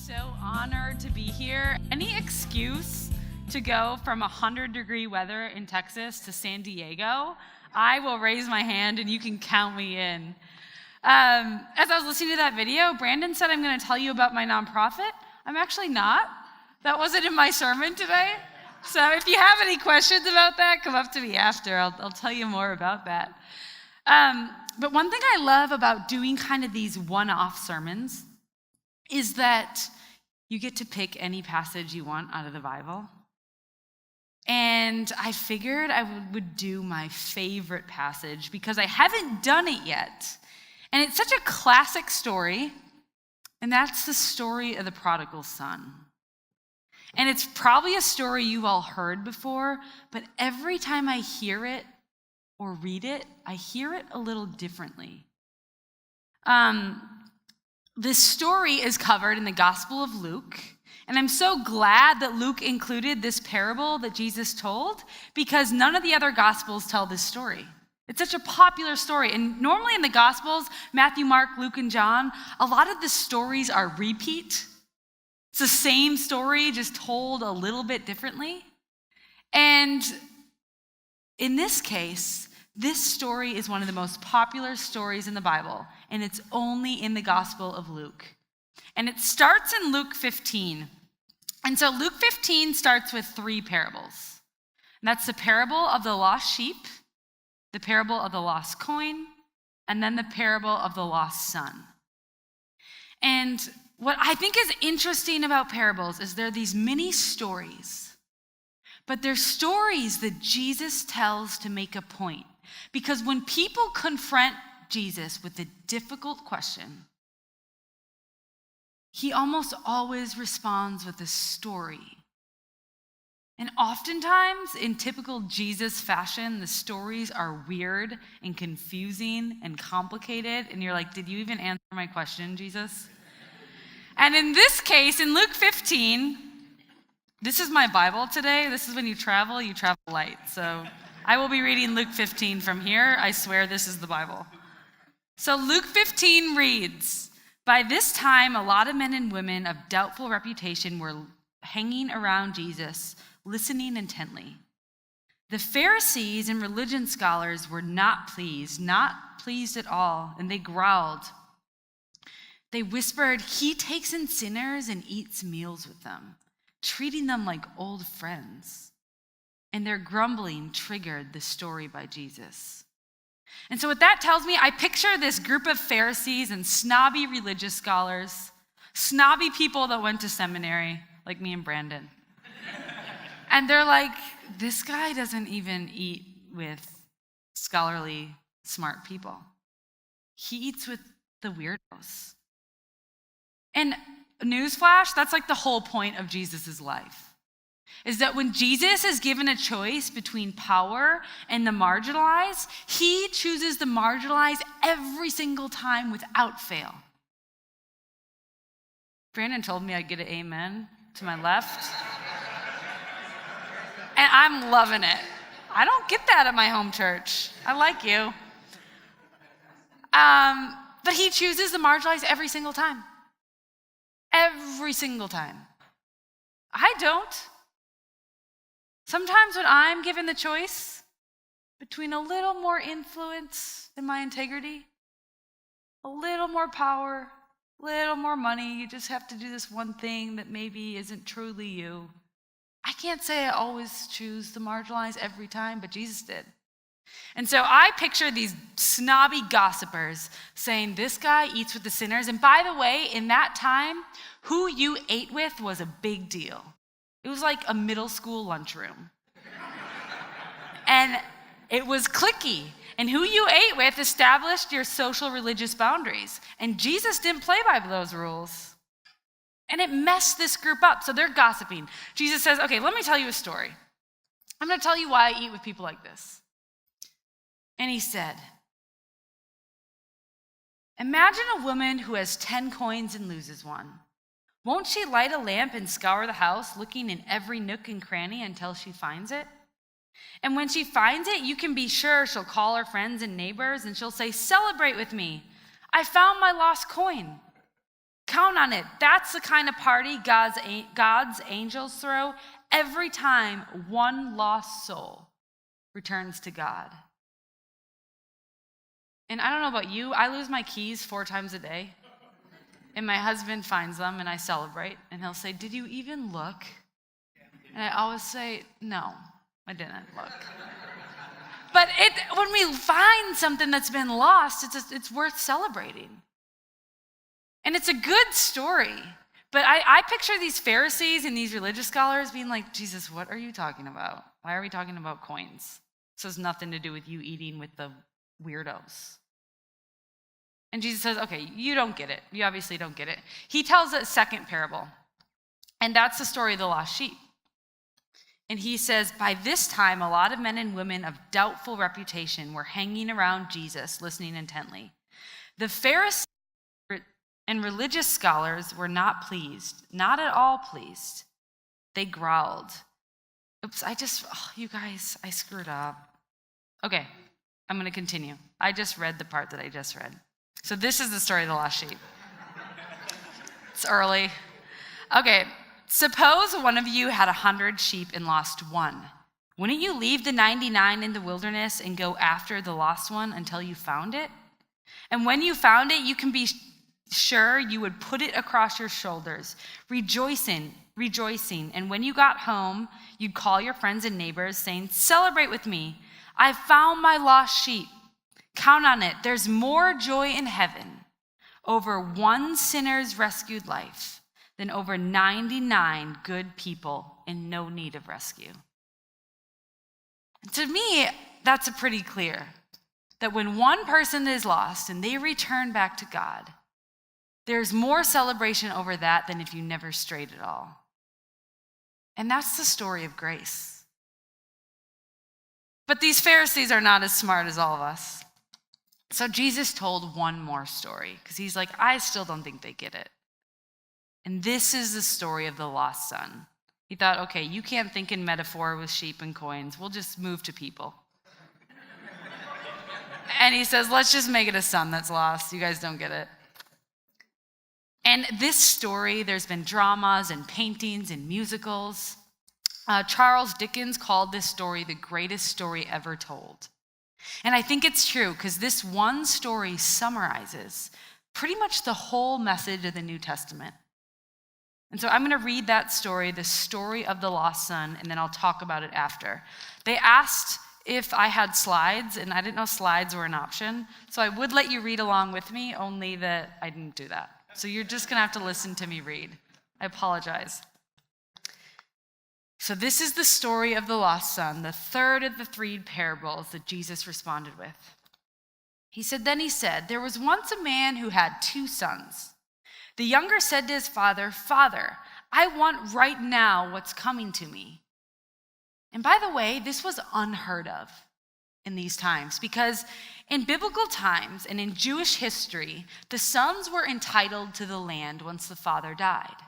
so honored to be here. Any excuse to go from 100-degree weather in Texas to San Diego, I will raise my hand and you can count me in. As I was listening to that video, Brandon said I'm going to tell you about my nonprofit. I'm actually not. That wasn't in my sermon today. So if you have any questions about that, come up to me after. I'll tell you more about that. But one thing I love about doing kind of these one-off sermons is that you get to pick any passage you want out of the Bible. And I figured I would do my favorite passage because I haven't done it yet. And it's such a classic story, and that's the story of the Prodigal Son. And it's probably a story you've all heard before, but every time I hear it or read it, I hear it a little differently. This story is covered in the Gospel of Luke, and I'm so glad that Luke included this parable that Jesus told because none of the other Gospels tell this story. It's such a popular story, and normally in the Gospels, Matthew, Mark, Luke, and John, a lot of the stories are repeat. It's the same story, just told a little bit differently. And in this case, this story is one of the most popular stories in the Bible, and it's only in the Gospel of Luke. And it starts in Luke 15. And so Luke 15 starts with 3 parables. And that's the parable of the lost sheep, the parable of the lost coin, and then the parable of the lost son. And what I think is interesting about parables is they're these mini stories, but they're stories that Jesus tells to make a point. Because when people confront Jesus with a difficult question, he almost always responds with a story. And oftentimes, in typical Jesus fashion, the stories are weird and confusing and complicated, and you're like, did you even answer my question, Jesus? And in this case, in Luke 15, this is my Bible today. This is when you travel light. So I will be reading Luke 15 from here. I swear this is the Bible. So Luke 15 reads, "By this time, a lot of men and women of doubtful reputation were hanging around Jesus, listening intently. The Pharisees and religion scholars were not pleased at all, and they growled. They whispered, 'He takes in sinners and eats meals with them,' treating them like old friends. And their grumbling triggered the story by Jesus. And so what that tells me, I picture this group of Pharisees and snobby religious scholars, snobby people that went to seminary, like me and Brandon. And they're like, this guy doesn't even eat with scholarly, smart people. He eats with the weirdos. And newsflash, that's like the whole point of Jesus' life. Is that when Jesus is given a choice between power and the marginalized, he chooses the marginalized every single time without fail. Brandon told me I'd get an amen to my left. And I'm loving it. I don't get that at my home church. I like you. But he chooses the marginalized every single time. Every single time. I don't. Sometimes when I'm given the choice between a little more influence than my integrity, a little more power, a little more money, you just have to do this one thing that maybe isn't truly you. I can't say I always choose the marginalized every time, but Jesus did. And so I picture these snobby gossipers saying, this guy eats with the sinners. And by the way, in that time, who you ate with was a big deal. It was like a middle school lunchroom. And it was cliquey. And who you ate with established your social religious boundaries. And Jesus didn't play by those rules. And it messed this group up. So they're gossiping. Jesus says, okay, let me tell you a story. I'm going to tell you why I eat with people like this. And he said, imagine a woman who has 10 coins and loses one. Won't she light a lamp and scour the house, looking in every nook and cranny until she finds it? And when she finds it, you can be sure she'll call her friends and neighbors, and she'll say, celebrate with me. I found my lost coin. count on it. That's the kind of party God's angels throw every time one lost soul returns to God. And I don't know about you, I lose my keys 4 times a day. And my husband finds them and I celebrate. And he'll say, "Did you even look?" And I always say, "No, I didn't look." But when we find something that's been lost, it's worth celebrating. And it's a good story. But I picture these Pharisees and these religious scholars being like, "Jesus, what are you talking about? Why are we talking about coins? This has nothing to do with you eating with the weirdos." And Jesus says, "Okay, you don't get it. You obviously don't get it." He tells a second parable. And that's the story of the lost sheep. And he says, by this time, a lot of men and women of doubtful reputation were hanging around Jesus, listening intently. The Pharisees and religious scholars were not pleased, not at all pleased. They growled. Oops, you guys, I screwed up. Okay, I'm going to continue. I just read the part that I just read. So this is the story of the lost sheep. It's early. Okay, suppose one of you had 100 sheep and lost one. Wouldn't you leave the 99 in the wilderness and go after the lost one until you found it? And when you found it, you can be sure you would put it across your shoulders, rejoicing. And when you got home, you'd call your friends and neighbors saying, "Celebrate with me. I found my lost sheep." Count on it. There's more joy in heaven over one sinner's rescued life than over 99 good people in no need of rescue. To me, that's pretty clear that when one person is lost and they return back to God, there's more celebration over that than if you never strayed at all. And that's the story of grace. But these Pharisees are not as smart as all of us. So Jesus told one more story because he's like, I still don't think they get it. And this is the story of the lost son. He thought, okay, you can't think in metaphor with sheep and coins. We'll just move to people. And he says, let's just make it a son that's lost. You guys don't get it. And this story, there's been dramas and paintings and musicals. Charles Dickens called this story the greatest story ever told. And I think it's true because this one story summarizes pretty much the whole message of the New Testament. And so I'm going to read that story, the story of the lost son, and then I'll talk about it after. They asked if I had slides, and I didn't know slides were an option. So I would let you read along with me, only that I didn't do that. So you're just going to have to listen to me read. I apologize. So this is the story of the lost son, the third of the 3 parables that Jesus responded with. He said, there was once a man who had 2 sons. The younger said to his father, "Father, I want right now what's coming to me." And by the way, this was unheard of in these times because in biblical times and in Jewish history, the sons were entitled to the land once the father died.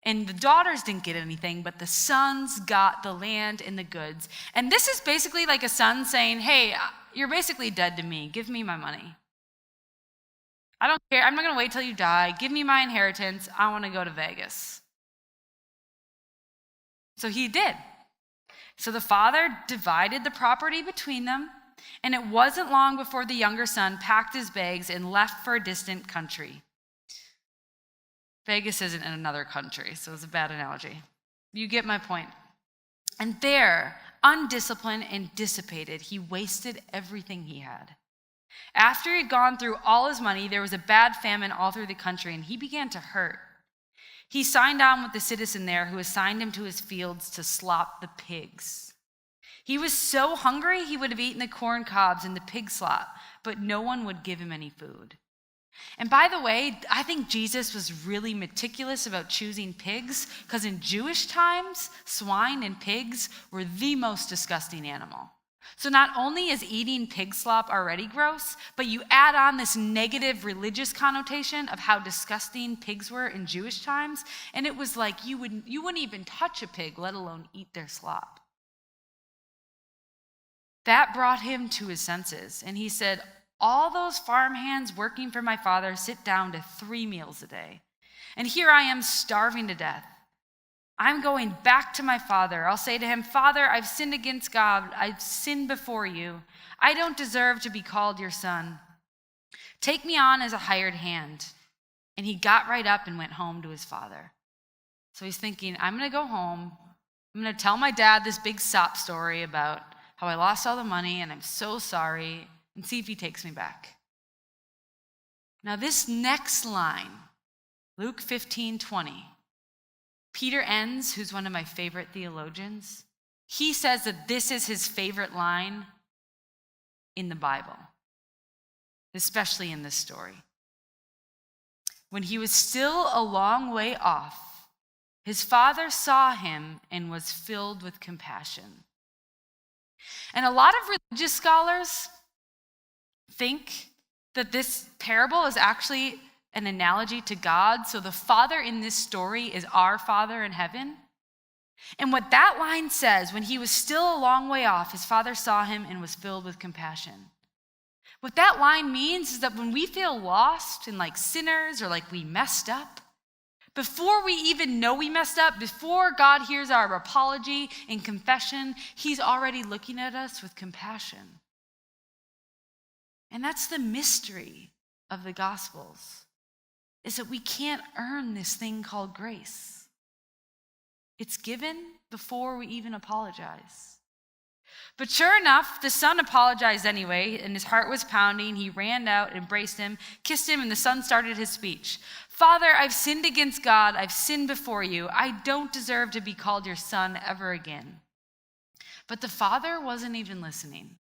And the daughters didn't get anything, but the sons got the land and the goods. And this is basically like a son saying, hey, you're basically dead to me. Give me my money. I don't care. I'm not going to wait till you die. Give me my inheritance. I want to go to Vegas. So he did. So the father divided the property between them, and it wasn't long before the younger son packed his bags and left for a distant country. Vegas isn't in another country, so it's a bad analogy. You get my point. And there, undisciplined and dissipated, he wasted everything he had. After he had gone through all his money, there was a bad famine all through the country, and he began to hurt. He signed on with the citizen there who assigned him to his fields to slop the pigs. He was so hungry he would have eaten the corn cobs and the pig slop, but no one would give him any food. And by the way, I think Jesus was really meticulous about choosing pigs because in Jewish times, swine and pigs were the most disgusting animal. So not only is eating pig slop already gross, but you add on this negative religious connotation of how disgusting pigs were in Jewish times, and it was like you wouldn't even touch a pig, let alone eat their slop. That brought him to his senses, and he said, All those farmhands working for my father sit down to 3 meals a day. And here I am starving to death. I'm going back to my father. I'll say to him, 'Father, I've sinned against God. I've sinned before you. I don't deserve to be called your son. Take me on as a hired hand.' And he got right up and went home to his father." So he's thinking, I'm going to go home. I'm going to tell my dad this big sob story about how I lost all the money and I'm so sorry, and see if he takes me back. Now this next line, Luke 15:20, Peter Enns, who's one of my favorite theologians, he says that this is his favorite line in the Bible, especially in this story. When he was still a long way off, his father saw him and was filled with compassion. And a lot of religious scholars think that this parable is actually an analogy to God. So the Father in this story is our Father in heaven. And what that line says, when he was still a long way off, his father saw him and was filled with compassion. What that line means is that when we feel lost and like sinners or like we messed up, before we even know we messed up, before God hears our apology and confession, he's already looking at us with compassion. And that's the mystery of the Gospels, is that we can't earn this thing called grace. It's given before we even apologize. But sure enough, the son apologized anyway, and his heart was pounding. He ran out, embraced him, kissed him, and the son started his speech. "Father, I've sinned against God. I've sinned before you. I don't deserve to be called your son ever again." But the father wasn't even listening.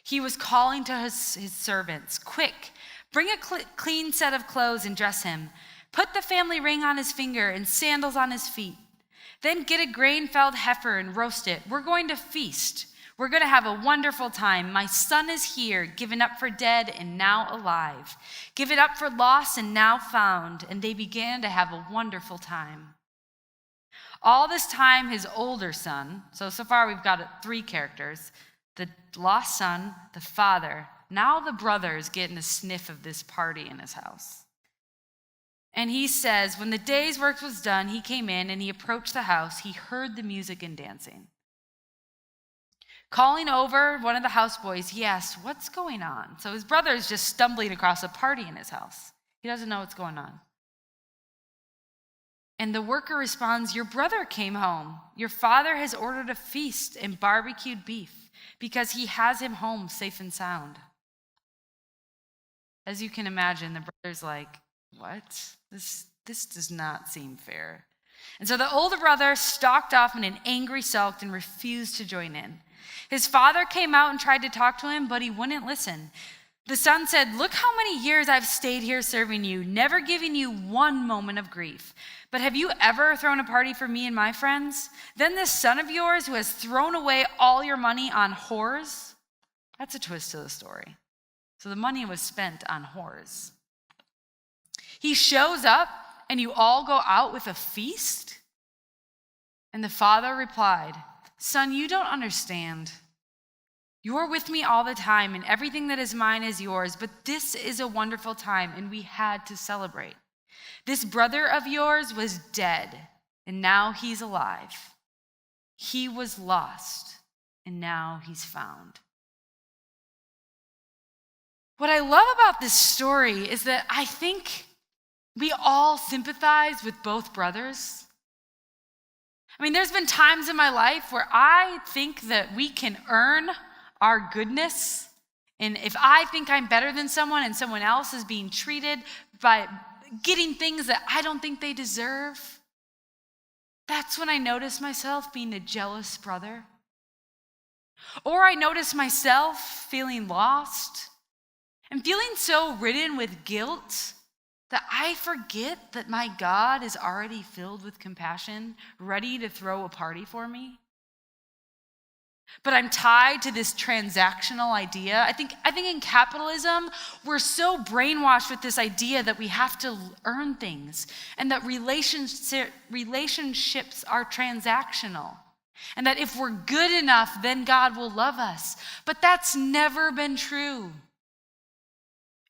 He was calling to his servants, "Quick, bring a clean set of clothes and dress him. Put the family ring on his finger and sandals on his feet. Then get a grain-fed heifer and roast it. We're going to feast. We're going to have a wonderful time. My son is here, given up for dead and now alive. Given up for lost and now found." And they began to have a wonderful time. All this time, his older son, so far we've got 3 characters, the lost son, the father, now the brother is getting a sniff of this party in his house. And he says, when the day's work was done, he came in and he approached the house. He heard the music and dancing. Calling over one of the houseboys, he asked, "What's going on?" So his brother is just stumbling across a party in his house. He doesn't know what's going on. And the worker responds, "Your brother came home. Your father has ordered a feast and barbecued beef because he has him home safe and sound." As you can imagine, the brother's like, "What? This does not seem fair." And so the older brother stalked off in an angry sulk and refused to join in. His father came out and tried to talk to him, but he wouldn't listen. The son said, "Look how many years I've stayed here serving you, never giving you one moment of grief. But have you ever thrown a party for me and my friends? Then this son of yours who has thrown away all your money on whores?" That's a twist to the story. So the money was spent on whores. "He shows up and you all go out with a feast?" And the father replied, "Son, you don't understand. You are with me all the time, and everything that is mine is yours. But this is a wonderful time, and we had to celebrate. This brother of yours was dead, and now he's alive. He was lost, and now he's found." What I love about this story is that I think we all sympathize with both brothers. I mean, there's been times in my life where I think that we can earn our goodness. And if I think I'm better than someone and someone else is being treated by getting things that I don't think they deserve, that's when I notice myself being a jealous brother. Or I notice myself feeling lost and feeling so ridden with guilt that I forget that my God is already filled with compassion, ready to throw a party for me. But I'm tied to this transactional idea. I think in capitalism, we're so brainwashed with this idea that we have to earn things and that relationships are transactional. And that if we're good enough, then God will love us. But that's never been true.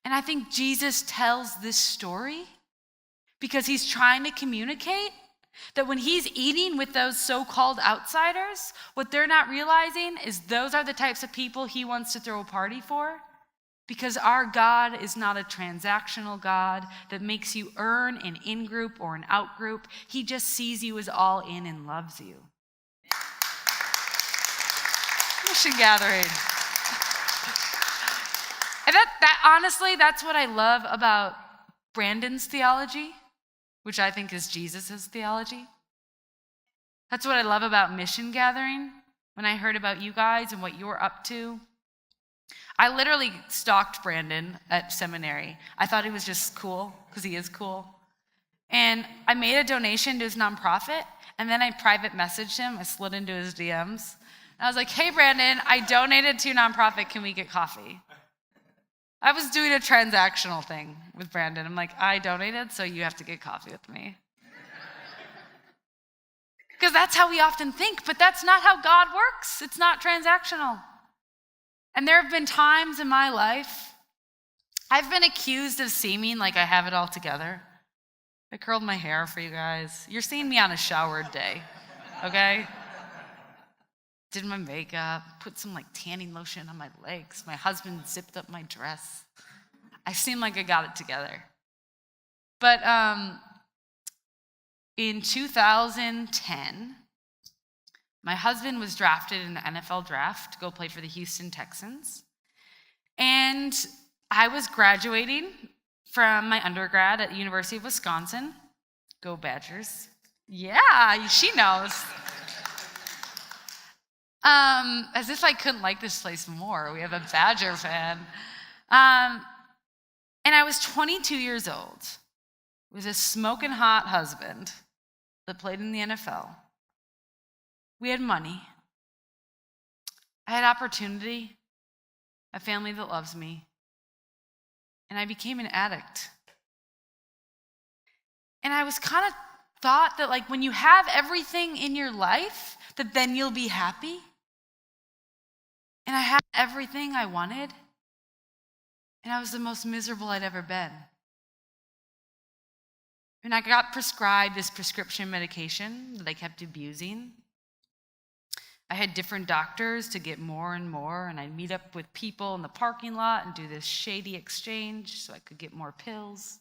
And I think Jesus tells this story because he's trying to communicate that when he's eating with those so-called outsiders, what they're not realizing is those are the types of people he wants to throw a party for, because our God is not a transactional God that makes you earn an in-group or an out-group. He just sees you as all in and loves you. Mission gathering. And that honestly, that's what I love about Brandon's theology, which I think is Jesus's theology. That's what I love about mission gathering. When I heard about you guys and what you're up to, I literally stalked Brandon at seminary. I thought he was just cool, because he is cool. And I made a donation to his nonprofit, and then I private messaged him. I slid into his DMs. And I was like, hey, Brandon, I donated to your nonprofit. Can we get coffee? I was doing a transactional thing with Brandon. I'm like, I donated, so you have to get coffee with me. Because that's how we often think, but that's not how God works. It's not transactional. And there have been times in my life, I've been accused of seeming like I have it all together. I curled my hair for you guys. You're seeing me on a showered day, okay? Did my makeup, put some tanning lotion on my legs. My husband zipped up my dress. I seem like I got it together. But in 2010, my husband was drafted in the NFL draft to go play for the Houston Texans. And I was graduating from my undergrad at the University of Wisconsin. Go Badgers. Yeah, she knows. As if I couldn't like this place more. We have a Badger fan. And I was 22 years old with a smoking hot husband that played in the NFL. We had money. I had opportunity, a family that loves me, and I became an addict. And I was kind of thought that when you have everything in your life, that then you'll be happy. And I had everything I wanted, and I was the most miserable I'd ever been. And I got prescribed this prescription medication that I kept abusing. I had different doctors to get more and more, and I'd meet up with people in the parking lot and do this shady exchange so I could get more pills.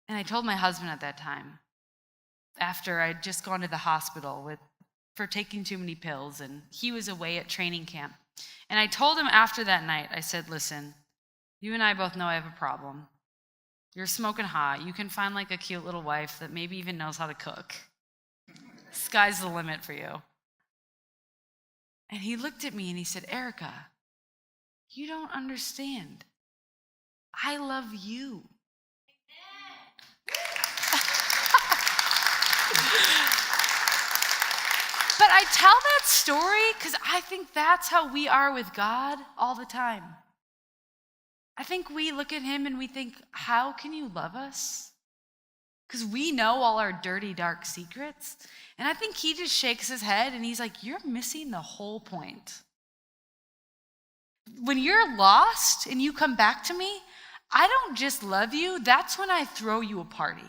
And I told my husband at that time, after I'd just gone to the hospital for taking too many pills, and he was away at training camp. And I told him after that night, I said, listen, you and I both know I have a problem. You're smoking hot. You can find a cute little wife that maybe even knows how to cook. Sky's the limit for you. And he looked at me and he said, Ericka, you don't understand. I love you. But I tell that story because I think that's how we are with God all the time. I think we look at him and we think, how can you love us? Because we know all our dirty, dark secrets. And I think he just shakes his head and he's like, you're missing the whole point. When you're lost and you come back to me, I don't just love you, that's when I throw you a party.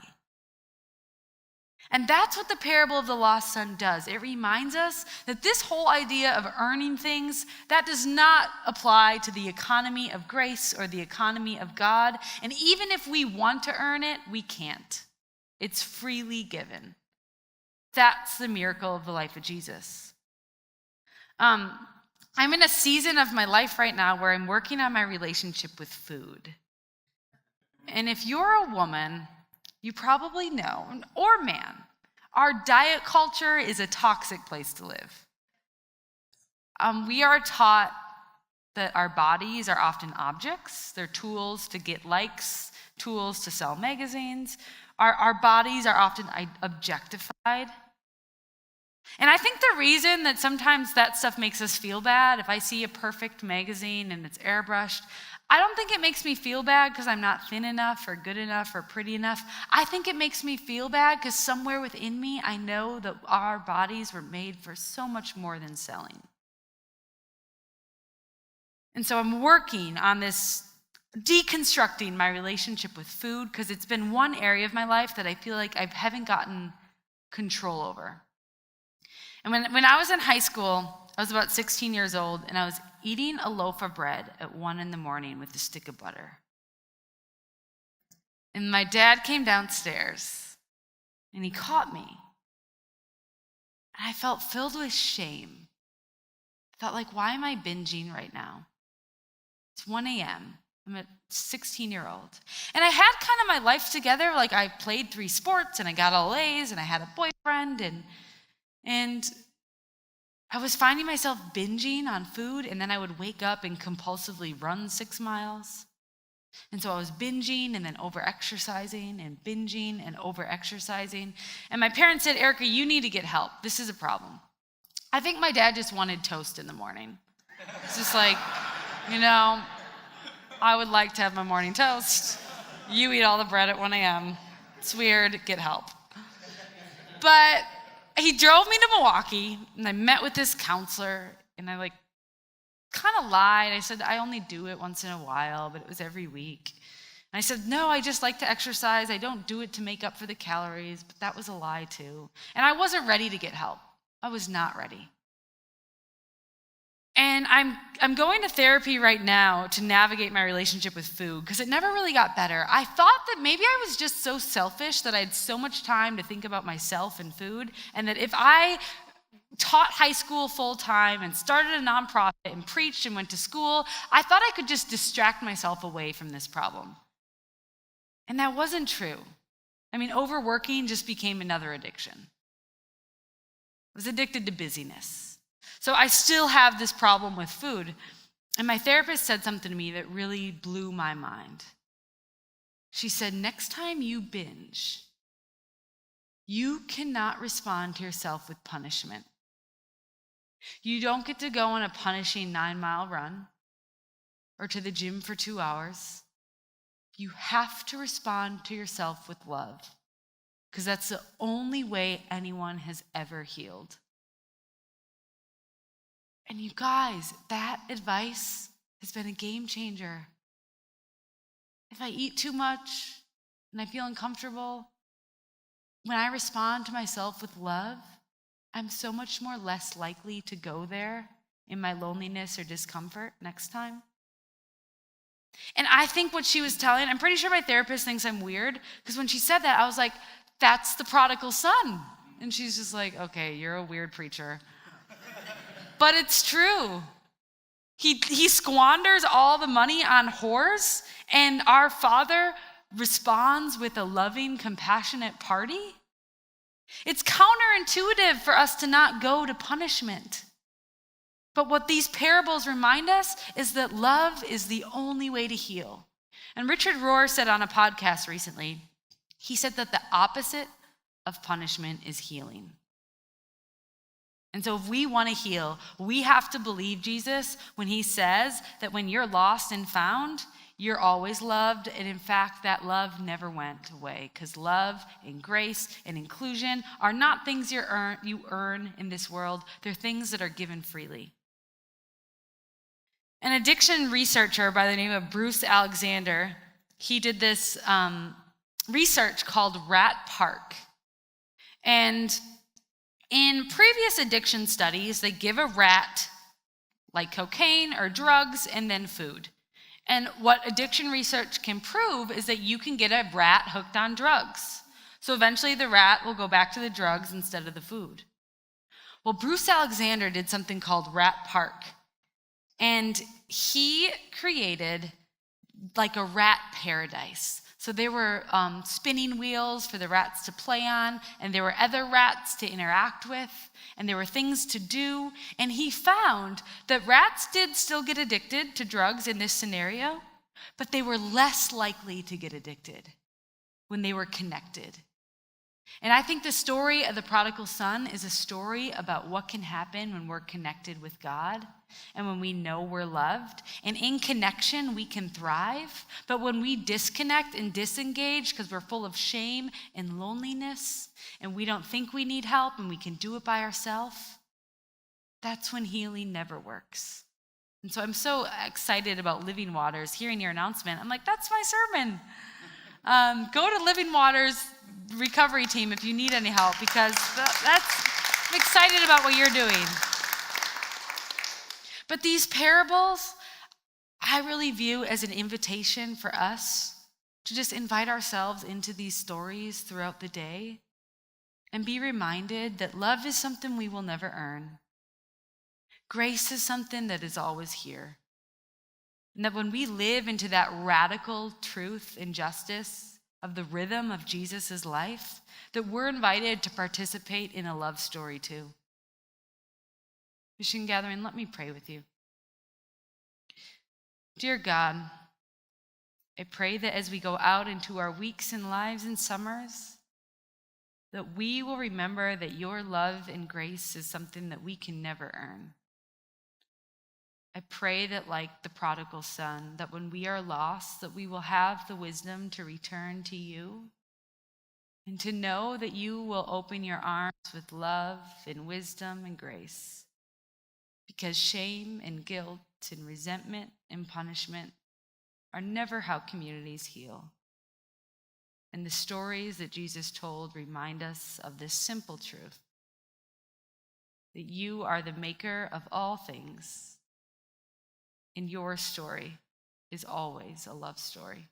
And that's what the parable of the lost son does. It reminds us that this whole idea of earning things, that does not apply to the economy of grace or the economy of God. And even if we want to earn it, we can't. It's freely given. That's the miracle of the life of Jesus. I'm in a season of my life right now where I'm working on my relationship with food. And if you're a woman, you probably know, or man, our diet culture is a toxic place to live. We are taught that our bodies are often objects. They're tools to get likes, tools to sell magazines. Our bodies are often objectified. And I think the reason that sometimes that stuff makes us feel bad, if I see a perfect magazine and it's airbrushed, I don't think it makes me feel bad because I'm not thin enough or good enough or pretty enough. I think it makes me feel bad because somewhere within me, I know that our bodies were made for so much more than selling. And so I'm working on this deconstructing my relationship with food, because it's been one area of my life that I feel like I haven't gotten control over. And when I was in high school, I was about 16 years old, and I was eating a loaf of bread at 1 a.m. with a stick of butter. And my dad came downstairs, and he caught me. And I felt filled with shame. I thought, like, why am I binging right now? It's 1 a.m. I'm a 16-year-old. And I had kind of my life together. Like, I played 3 sports, and I got all A's, and I had a boyfriend, and I was finding myself binging on food, and then I would wake up and compulsively run 6 miles. And so I was binging and then over-exercising and binging and over-exercising. And my parents said, Ericka, you need to get help. This is a problem. I think my dad just wanted toast in the morning. It's just like, I would like to have my morning toast. You eat all the bread at 1 a.m. It's weird, get help. But he drove me to Milwaukee, and I met with this counselor, and I kind of lied. I said, I only do it once in a while, but it was every week. And I said, no, I just like to exercise. I don't do it to make up for the calories, but that was a lie too. And I wasn't ready to get help. I was not ready. And I'm going to therapy right now to navigate my relationship with food, because it never really got better. I thought that maybe I was just so selfish that I had so much time to think about myself and food, and that if I taught high school full time and started a nonprofit and preached and went to school, I thought I could just distract myself away from this problem. And that wasn't true. Overworking just became another addiction. I was addicted to busyness. So I still have this problem with food. And my therapist said something to me that really blew my mind. She said, next time you binge, you cannot respond to yourself with punishment. You don't get to go on a punishing 9-mile run or to the gym for 2 hours. You have to respond to yourself with love, because that's the only way anyone has ever healed. And you guys, that advice has been a game changer. If I eat too much and I feel uncomfortable, when I respond to myself with love, I'm so much more less likely to go there in my loneliness or discomfort next time. And I think what she was telling, I'm pretty sure my therapist thinks I'm weird, because when she said that, I was like, that's the prodigal son. And she's just like, okay, you're a weird preacher. But it's true. He squanders all the money on whores, and our Father responds with a loving, compassionate party. It's counterintuitive for us to not go to punishment. But what these parables remind us is that love is the only way to heal. And Richard Rohr said on a podcast recently, he said that the opposite of punishment is healing. And so if we want to heal, we have to believe Jesus when he says that when you're lost and found, you're always loved. And in fact, that love never went away, because love and grace and inclusion are not things you earn in this world. They're things that are given freely. An addiction researcher by the name of Bruce Alexander, he did this research called Rat Park. And in previous addiction studies, they give a rat like cocaine or drugs and then food. And what addiction research can prove is that you can get a rat hooked on drugs. So eventually the rat will go back to the drugs instead of the food. Well, Bruce Alexander did something called Rat Park. And he created like a rat paradise. So there were spinning wheels for the rats to play on, and there were other rats to interact with, and there were things to do. And he found that rats did still get addicted to drugs in this scenario, but they were less likely to get addicted when they were connected. And I think the story of the prodigal son is a story about what can happen when we're connected with God and when we know we're loved. And in connection, we can thrive. But when we disconnect and disengage because we're full of shame and loneliness and we don't think we need help and we can do it by ourselves, that's when healing never works. And so I'm so excited about Living Waters, hearing your announcement. I'm like, that's my sermon. Go to Living Waters recovery team if you need any help, because I'm excited about what you're doing. But these parables, I really view as an invitation for us to just invite ourselves into these stories throughout the day and be reminded that love is something we will never earn. Grace is something that is always here. And that when we live into that radical truth and justice of the rhythm of Jesus' life, that we're invited to participate in a love story too. Mission Gathering, let me pray with you. Dear God, I pray that as we go out into our weeks and lives and summers, that we will remember that your love and grace is something that we can never earn. I pray that, like the prodigal son, that when we are lost, that we will have the wisdom to return to you and to know that you will open your arms with love and wisdom and grace. Because shame and guilt and resentment and punishment are never how communities heal. And the stories that Jesus told remind us of this simple truth, that you are the maker of all things, and your story is always a love story.